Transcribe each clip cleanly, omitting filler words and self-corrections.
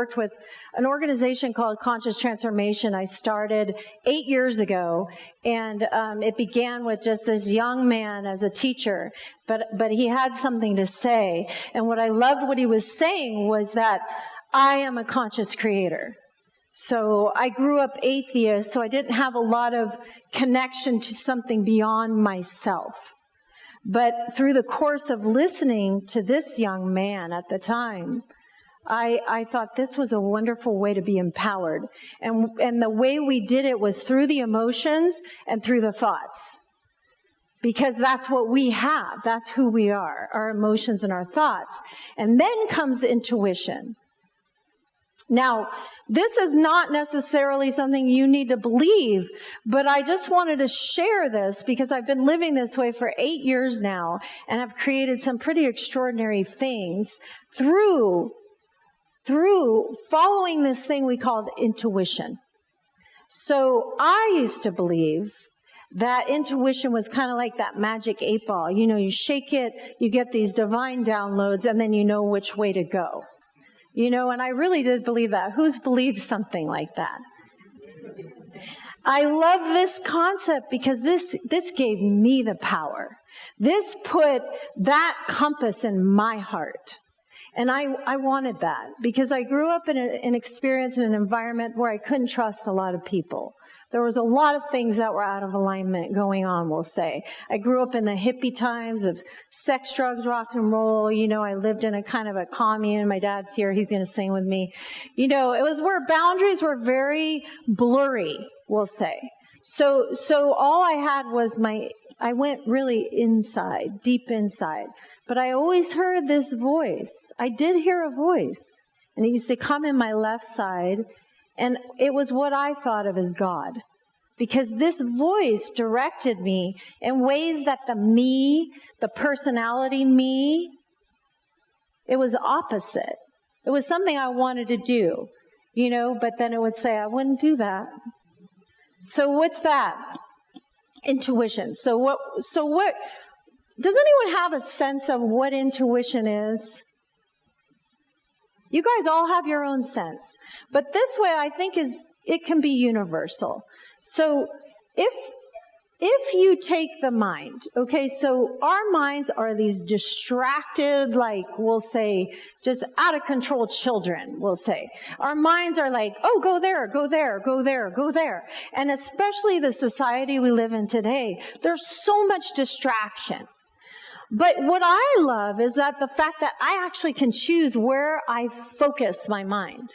worked with an organization called Conscious Transformation. I started 8 years ago, and it began with just this young man as a teacher, but he had something to say. And what I loved what he was saying was that I am a conscious creator. So I grew up atheist, so I didn't have a lot of connection to something beyond myself. But through the course of listening to this young man at the time, I thought this was a wonderful way to be empowered. And the way we did it was through the emotions and through the thoughts. Because that's what we have. That's who we are, our emotions and our thoughts. And then comes intuition. Now, this is not necessarily something you need to believe, but I just wanted to share this because I've been living this way for 8 years now and have created some pretty extraordinary things through following this thing we called intuition. So I used to believe that intuition was kind of like that magic 8-ball. You know, you shake it, you get these divine downloads, and then you know which way to go. You know, and I really did believe that. Who's believed something like that? I love this concept because this gave me the power. This put that compass in my heart. And I wanted that because I grew up in an experience in an environment where I couldn't trust a lot of people. There was a lot of things that were out of alignment going on, we'll say. I grew up in the hippie times of sex, drugs, rock and roll. You know, I lived in a kind of a commune. My dad's here. He's going to sing with me. You know, it was where boundaries were very blurry, we'll say. So all I had was I went really inside, deep inside. But I always heard this voice. I did hear a voice. And it used to come in my left side. And it was what I thought of as God. Because this voice directed me in ways that the personality me, it was opposite. It was something I wanted to do, you know, but then it would say, I wouldn't do that. So what's that? Intuition. So what, does anyone have a sense of what intuition is? You guys all have your own sense. But this way, I think it can be universal. So if you take the mind, okay, so our minds are these distracted, like we'll say, just out of control children, we'll say. Our minds are like, oh, go there, go there, go there, go there. And especially the society we live in today, there's so much distraction. But what I love is that the fact that I actually can choose where I focus my mind.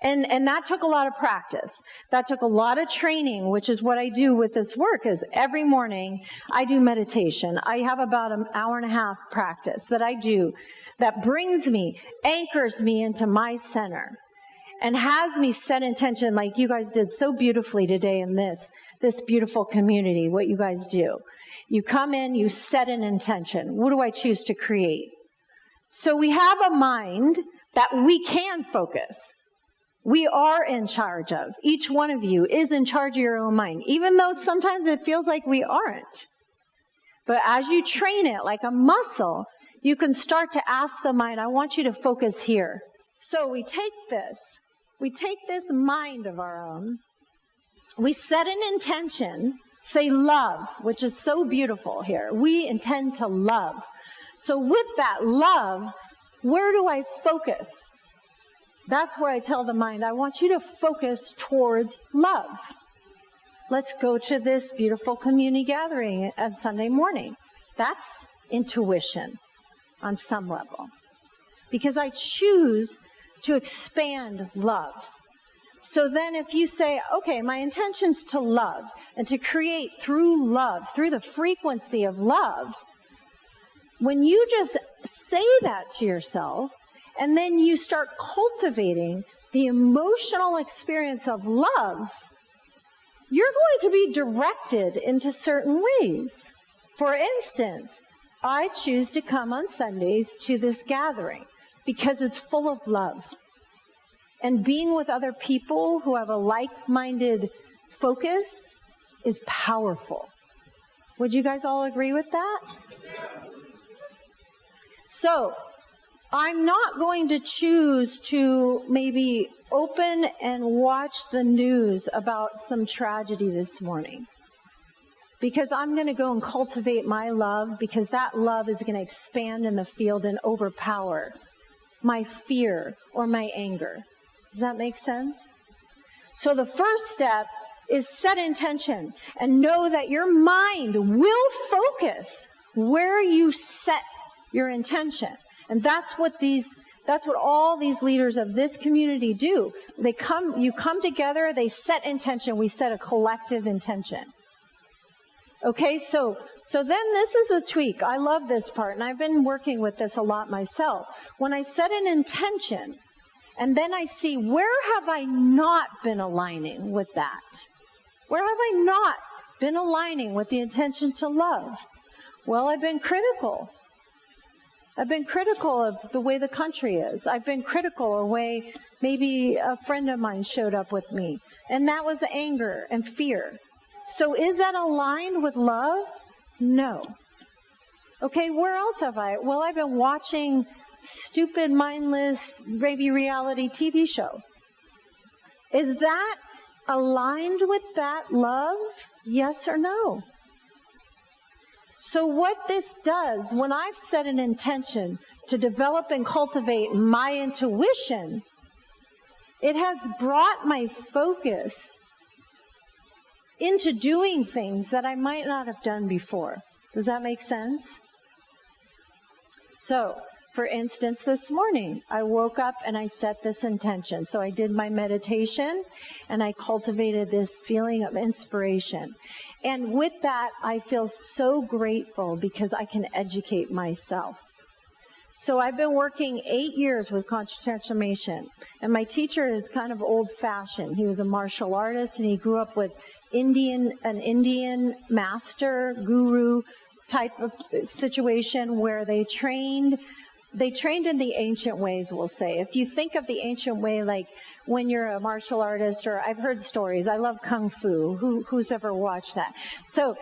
And that took a lot of practice. That took a lot of training, which is what I do with this work, is every morning I do meditation. I have about an hour and a half practice that I do that brings me, anchors me into my center and has me set intention like you guys did so beautifully today in this beautiful community, what you guys do. You come in, you set an intention. What do I choose to create? So we have a mind that we can focus. We are in charge of. Each one of you is in charge of your own mind, even though sometimes it feels like we aren't. But as you train it like a muscle, you can start to ask the mind, I want you to focus here. So we take this mind of our own, we set an intention, say love, which is so beautiful here. We intend to love. So with that love, where do I focus? That's where I tell the mind, I want you to focus towards love. Let's go to this beautiful community gathering on Sunday morning. That's intuition on some level. Because I choose to expand love. So then if you say, okay, my intention's to love and to create through love, through the frequency of love, when you just say that to yourself and then you start cultivating the emotional experience of love, you're going to be directed into certain ways. For instance, I choose to come on Sundays to this gathering because it's full of love. And being with other people who have a like-minded focus is powerful. Would you guys all agree with that? So, I'm not going to choose to maybe open and watch the news about some tragedy this morning. Because I'm going to go and cultivate my love, because that love is going to expand in the field and overpower my fear or my anger. Does that make sense? So the first step is set intention and know that your mind will focus where you set your intention. And that's what all these leaders of this community do. You come together, they set intention, we set a collective intention. Okay, so then this is a tweak. I love this part, and I've been working with this a lot myself. When I set an intention, and then I see, where have I not been aligning with that? Where have I not been aligning with the intention to love? Well, I've been critical. I've been critical of the way the country is. I've been critical of the way maybe a friend of mine showed up with me. And that was anger and fear. So is that aligned with love? No. Okay, where else have I? Well, I've been watching stupid, mindless, maybe reality TV show. Is that aligned with that love? Yes or no? So what this does, when I've set an intention to develop and cultivate my intuition, it has brought my focus into doing things that I might not have done before. Does that make sense? So, for instance, this morning, I woke up and I set this intention. So I did my meditation and I cultivated this feeling of inspiration. And with that, I feel so grateful because I can educate myself. So I've been working 8 years with conscious transformation. And my teacher is kind of old-fashioned. He was a martial artist and he grew up with an Indian master, guru type of situation where they trained in the ancient ways, we'll say. If you think of the ancient way, like when you're a martial artist, or I've heard stories. I love Kung Fu. Who's ever watched that? So,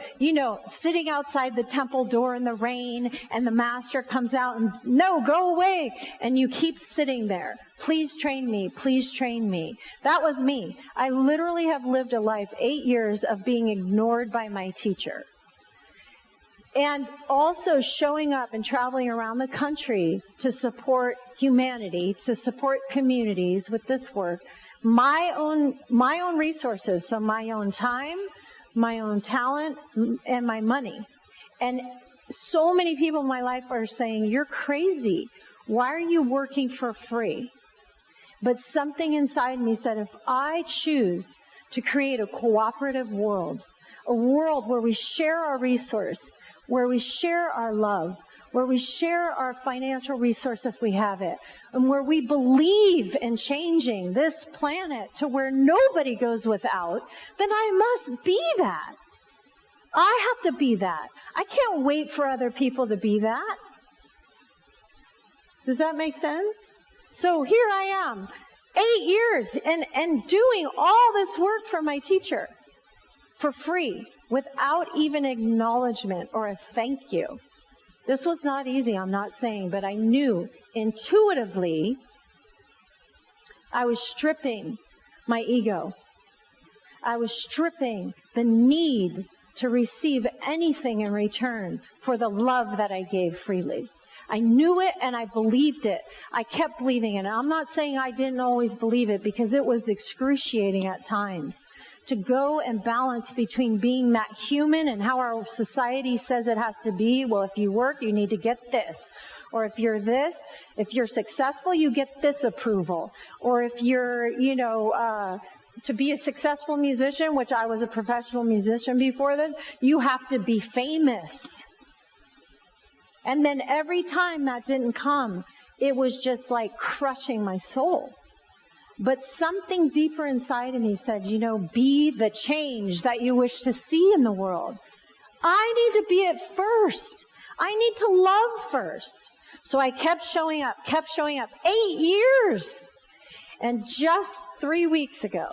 sitting outside the temple door in the rain, and the master comes out and, no, go away. And you keep sitting there. Please train me. Please train me. That was me. I literally have lived a life, 8 years of being ignored by my teacher. And also showing up and traveling around the country to support humanity, to support communities with this work, my own resources, so my own time, my own talent, and my money. And so many people in my life are saying, you're crazy. Why are you working for free? But something inside me said, if I choose to create a cooperative world, a world where we share our resource, where we share our love, where we share our financial resource if we have it, and where we believe in changing this planet to where nobody goes without, then I must be that. I have to be that. I can't wait for other people to be that. Does that make sense? So here I am, 8 years, and doing all this work for my teacher for free, without even acknowledgement or a thank you. This was not easy, I'm not saying, but I knew intuitively I was stripping my ego. I was stripping the need to receive anything in return for the love that I gave freely. I knew it and I believed it. I kept believing it. And I'm not saying I didn't always believe it, because it was excruciating at times to go and balance between being that human and how our society says it has to be. Well, if you work, you need to get this. Or if you're this, if you're successful, you get this approval. Or if you're, to be a successful musician, which I was a professional musician before then, you have to be famous. And then every time that didn't come, it was just like crushing my soul. But something deeper inside of me said, be the change that you wish to see in the world. I need to be it first. I need to love first. So I kept showing up. 8 years. And just 3 weeks ago,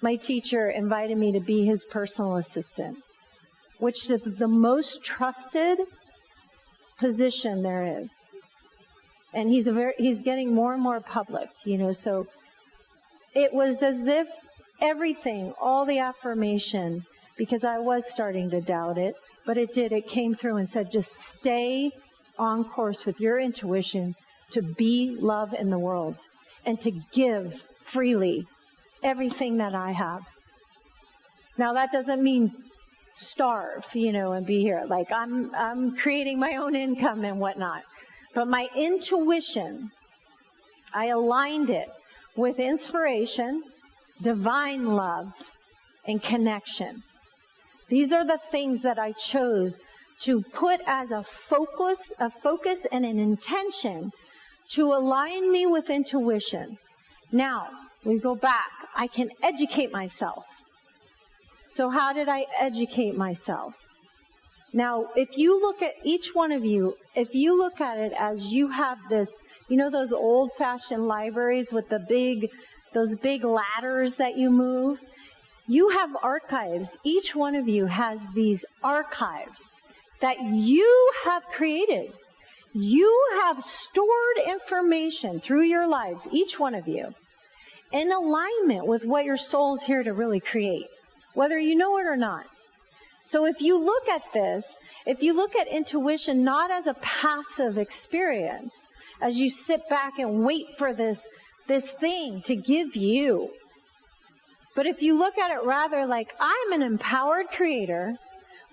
my teacher invited me to be his personal assistant, which is the most trusted position there is. And he's getting more and more public, so it was as if everything, all the affirmation, because I was starting to doubt it, but it came through and said, just stay on course with your intuition to be love in the world and to give freely everything that I have. Now that doesn't mean starve, and be here. Like I'm creating my own income and whatnot. But my intuition, I aligned it with inspiration, divine love, and connection. These are the things that I chose to put as a focus and an intention to align me with intuition. Now, we go back. I can educate myself. So how did I educate myself? Now, if you look at each one of you, if you look at it as you have this, those old-fashioned libraries with those big ladders that you move, you have archives. Each one of you has these archives that you have created. You have stored information through your lives, each one of you, in alignment with what your soul is here to really create, whether you know it or not. So if you look at this, if you look at intuition not as a passive experience, as you sit back and wait for this thing to give you, but if you look at it rather like, I'm an empowered creator,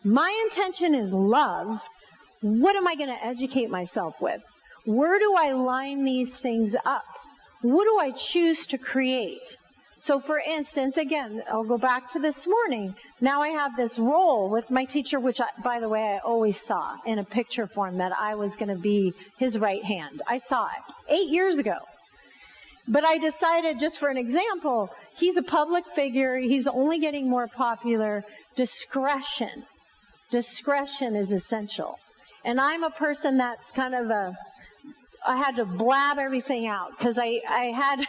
my intention is love, what am I going to educate myself with? Where do I line these things up? What do I choose to create? So for instance, again, I'll go back to this morning. Now I have this role with my teacher, which, by the way, I always saw in a picture form that I was going to be his right hand. I saw it 8 years ago. But I decided, just for an example, he's a public figure. He's only getting more popular. Discretion. Discretion is essential. And I'm a person that's kind of I had to blab everything out because I had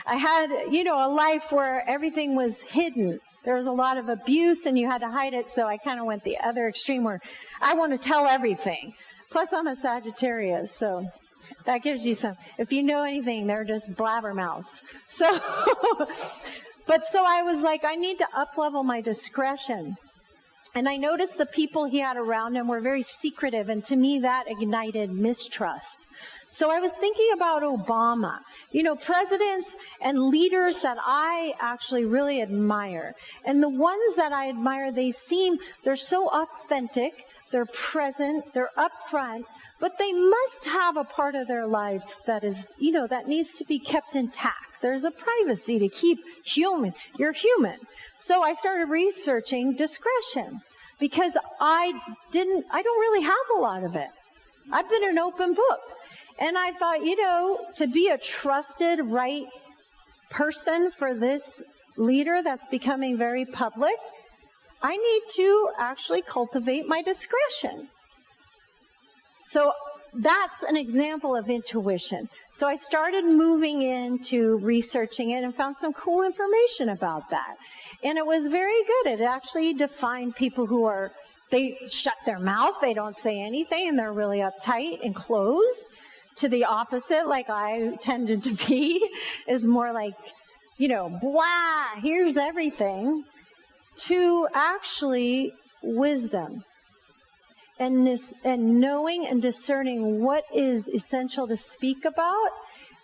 I had a life where everything was hidden. There was a lot of abuse and you had to hide it, so I kind of went the other extreme where I want to tell everything. Plus I'm a Sagittarius, so that gives you some, if you know anything, they're just blabbermouths. So so I was like, I need to up-level my discretion. And I noticed the people he had around him were very secretive, and to me that ignited mistrust. So I was thinking about Obama, presidents and leaders that I actually really admire. And the ones that I admire, they're so authentic, they're present, they're upfront, but they must have a part of their life that is, that needs to be kept intact. There's a privacy to keep human. You're human. So I started researching discretion because I don't really have a lot of it. I've been an open book. And I thought, to be a trusted, right person for this leader that's becoming very public, I need to actually cultivate my discretion. So that's an example of intuition. So I started moving into researching it and found some cool information about that. And it was very good. It actually defined people who they shut their mouth, they don't say anything, and they're really uptight and closed. To the opposite, like I tended to be, is more like, blah, here's everything, to actually wisdom. And knowing and discerning what is essential to speak about,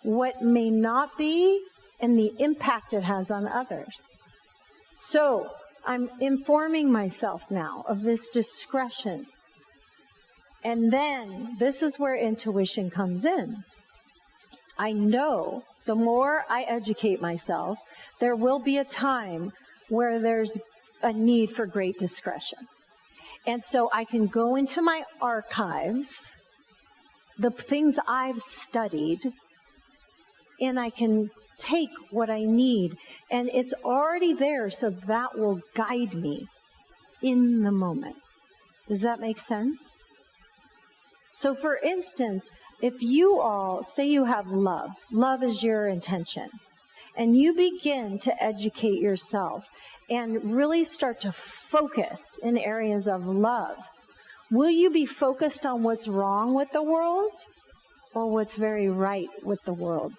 what may not be, and the impact it has on others. So I'm informing myself now of this discretion. And then this is where intuition comes in. I know the more I educate myself, there will be a time where there's a need for great discretion. And so I can go into my archives, the things I've studied, and I can take what I need. And it's already there, so that will guide me in the moment. Does that make sense? So for instance, if you all say you have love is your intention, and you begin to educate yourself and really start to focus in areas of love, will you be focused on what's wrong with the world? or what's very right with the world?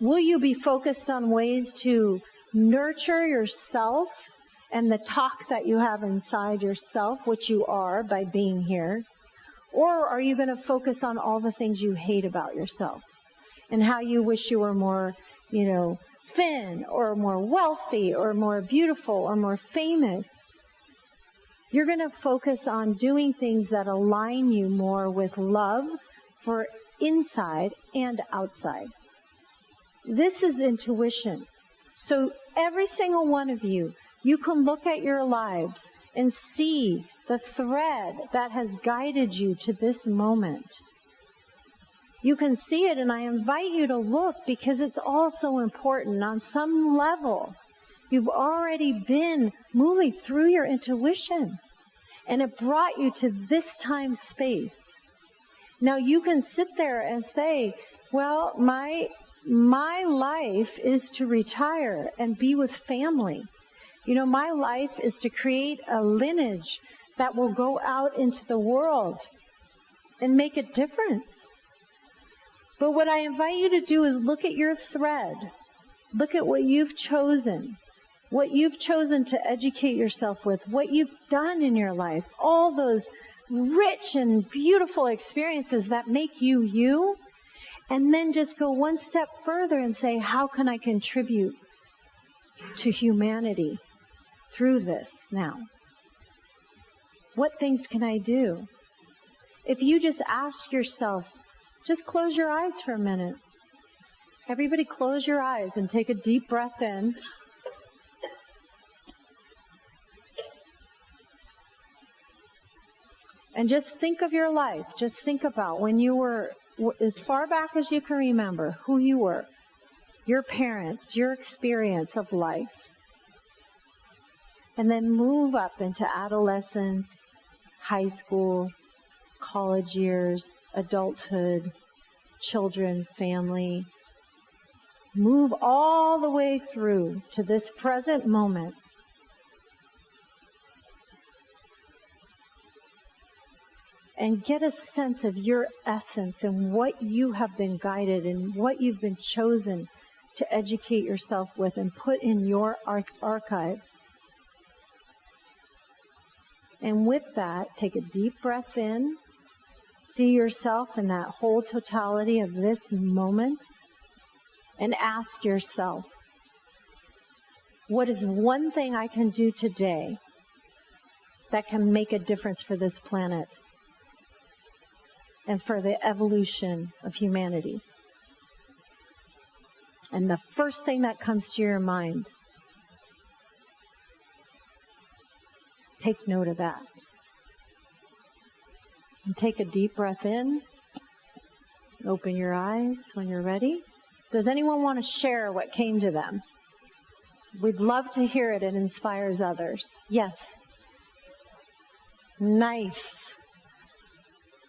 Will you be focused on ways to nurture yourself and the talk that you have inside yourself, which you are by being here? Or are you going to focus on all the things you hate about yourself and how you wish you were more, thin or more wealthy or more beautiful or more famous? You're going to focus on doing things that align you more with love for inside and outside. This is intuition. So every single one of you, you can look at your lives and see the thread that has guided you to this moment. You can see it, and I invite you to look because it's all so important. On some level, you've already been moving through your intuition, and it brought you to this time space. Now you can sit there and say, well, my life is to retire and be with family. My life is to create a lineage that will go out into the world and make a difference. But what I invite you to do is look at your thread. Look at what you've chosen to educate yourself with, what you've done in your life, all those rich and beautiful experiences that make you you, and then just go one step further and say, how can I contribute to humanity through this now? What things can I do? If you just ask yourself, just close your eyes for a minute. Everybody close your eyes and take a deep breath in. And just think of your life. Just think about when you were, as far back as you can remember, who you were, your parents, your experience of life. And then move up into adolescence, high school, college years, adulthood, children, family. Move all the way through to this present moment. And get a sense of your essence and what you have been guided and what you've been chosen to educate yourself with and put in your archives. And with that, take a deep breath in. See yourself in that whole totality of this moment. And ask yourself, what is one thing I can do today that can make a difference for this planet and for the evolution of humanity? And the first thing that comes to your mind, take note of that. And take a deep breath in. Open your eyes when you're ready. Does anyone want to share what came to them? We'd love to hear it. It inspires others. Yes. Nice.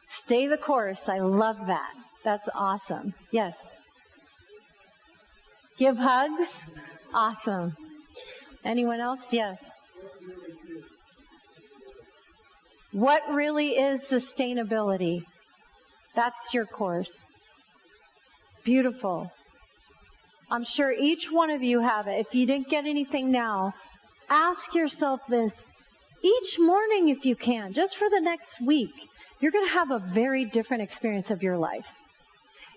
Stay the course. I love that. That's awesome. Yes. Give hugs. Awesome. Anyone else? Yes. What really is sustainability? That's your course. Beautiful. I'm sure each one of you have it. If you didn't get anything now, ask yourself this each morning if you can, just for the next week. You're going to have a very different experience of your life.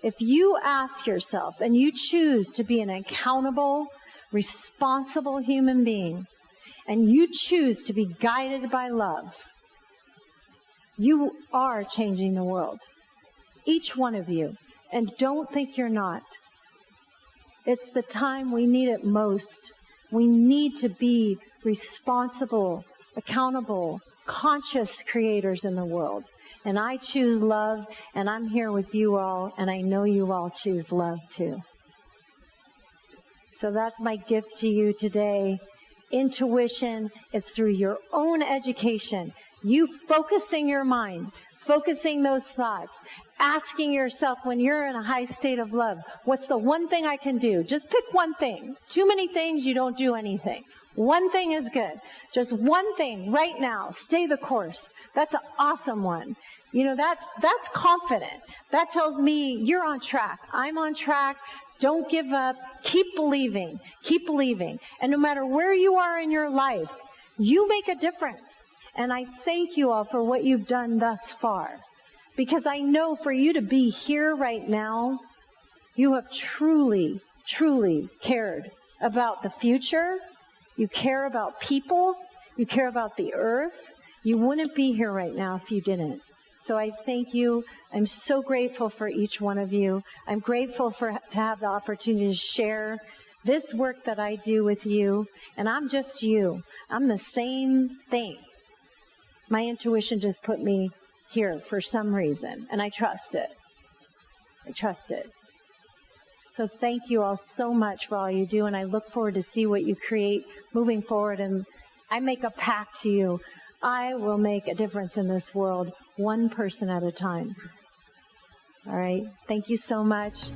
If you ask yourself and you choose to be an accountable, responsible human being, and you choose to be guided by love, you are changing the world. Each one of you. And don't think you're not. It's the time we need it most. We need to be responsible, accountable, conscious creators in the world. And I choose love, and I'm here with you all, and I know you all choose love too. So that's my gift to you today. Intuition, it's through your own education. You focusing your mind, focusing those thoughts, asking yourself when you're in a high state of love, what's the one thing I can do? Just pick one thing. Too many things, you don't do anything. One thing is good. Just one thing right now. Stay the course. That's an awesome one. You know, that's confident. That tells me you're on track. I'm on track. Don't give up. Keep believing. Keep believing. And no matter where you are in your life, you make a difference. And I thank you all for what you've done thus far. Because I know for you to be here right now, you have truly, truly cared about the future. You care about people. You care about the earth. You wouldn't be here right now if you didn't. So I thank you. I'm so grateful for each one of you. I'm grateful to have the opportunity to share this work that I do with you. And I'm just you. I'm the same thing. My intuition just put me here for some reason, and I trust it. I trust it. So thank you all so much for all you do, and I look forward to see what you create moving forward. And I make a pact to you. I will make a difference in this world, one person at a time. All right. Thank you so much.